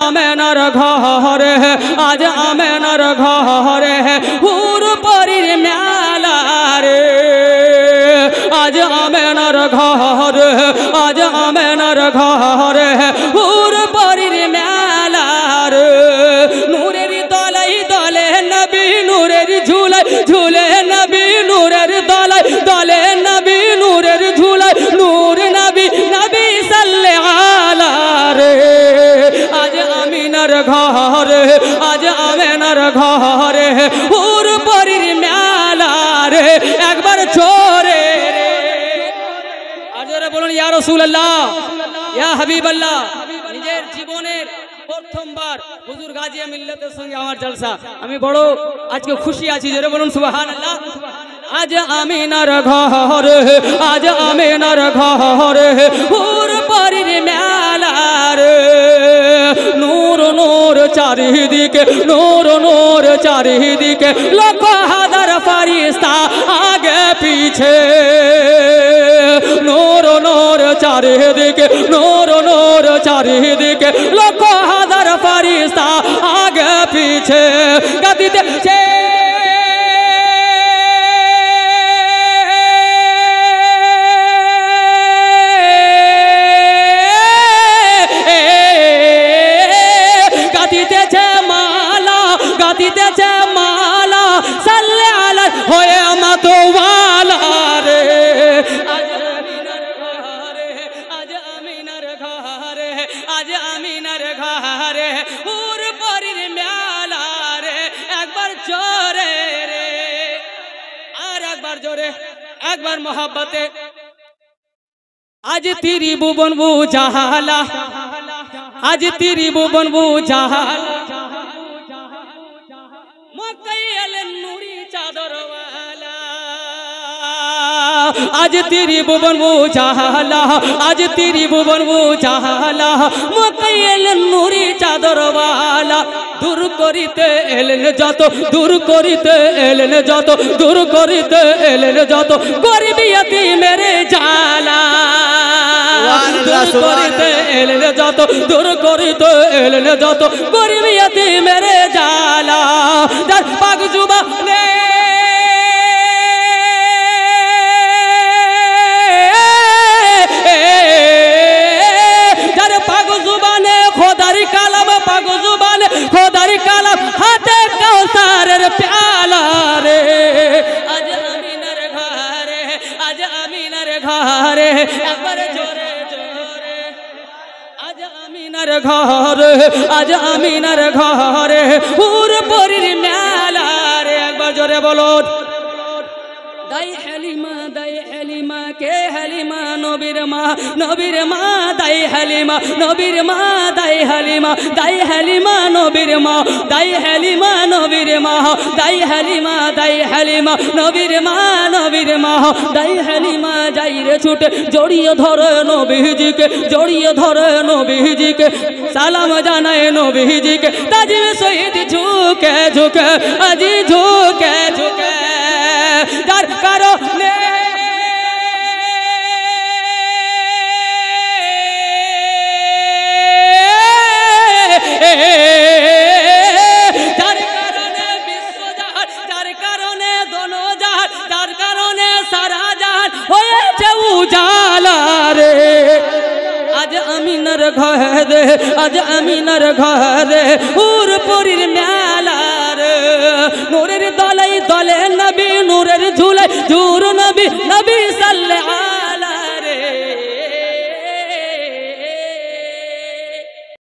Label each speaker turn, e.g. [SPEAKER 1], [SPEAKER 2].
[SPEAKER 1] আমেনার ঘরে আজ আমেনার ঘরে হুর পরীর মেলা রে আজ আমেনার ঘরে আজ আমেনার ঘরে হুর পরীর মেলা রে নূরের দলাই দলে নবী নূরের ঝুলে ঝুলে নবী নূরের দলাই দলে নবী নূরের ঝুলে নূর নবী নবী সাল্লাল্লাহু আলা রে আজ আমিনার ঘরে আজ আমেনার ঘরে হুর পরীর মেলা রে একবার জোরে রে আর জোরে বলুন ইয়া রাসূলুল্লাহ ইয়া হাবিবাল্লাহ নিজের জীবনের প্রথমবার হুজুর গাজিয়া মিল্লাতের সঙ্গে আমার জলসা আমি বড় আজকে খুশি আছি জোরে বলুন সুবহানাল্লাহ আজ আমিনার ঘরে আজ আমিনার ঘরে হুর পরীর মেলা রে নূর নূর চারিদিকে নূর নূর চারিদিকে লাখ হাজার ফেরেশতা আগে পিছে নূর নূর চারিদিকে নূর নূর চারিদিকে লাখ হাজার ফেরেশতা আগে পিছে গাদিতে দিতেছে মালা সাল্লাল্লাহু আলাইহি হয়ে মাতওয়ালা রে আজ আমিনার ঘরে আজ আমিনার ঘরে আজ আমিনার ঘরে হুর পরীর মেলা রে একবার জোরে রে আর একবার জোরে একবার মোহাব্বতে আজ তেরি ভুবন বুঝালা আজ তেরি ভুবন বুঝালা आज तेरी भुवन बुझाला आज तेरी भुवन बुझाला मकैल नूरी चादर वाला दूर करिते एलेन যত दूर करिते एलेन যত दूर करिते एलेन যত गरीबियती मेरे जाला दूर करिते एलेन যত दूर करिते एलेन যত गरीबियती मेरे जाला যার পাক জুবানে खोदार कालम हाथे कौसारेर प्याला रे आज आमिनार घरे आज आमिनार घरे একবার জোরে জোরে आज आमिनार घरे आज आमिनार घरे হুর পরীর মেলা রে একবার জোরে বলুন দাই হালিমা কে হালিমা নবীর মা দাই হালিমা নবীর মা দাই হালিমা নবীর মা দাই হালিমা নবীর মা দাই হালিমা নবীর মা দাই হালিমা যাই রে ছুটে জড়িয়ে ধরে নবীজিকে জড়িয়ে ধরে নবীজিকে সালাম জানায় নবীজিকে তাজিম শহীদ ঝুঁকে ঝুঁকে আজি ঝুঁকে ঝুঁকে যার কারণে যার কারণে বিশ্বজাহান যার কারণে দোনোজাহান যার কারণে সারা জাহান হয়েছে উজালা রে আজ আমিনার ঘরে আজ আমিনার ঘরে হুর পরীর মেলা রে নূরের দলাই দলে নবী নূরের ঝুলে ঝুর নবী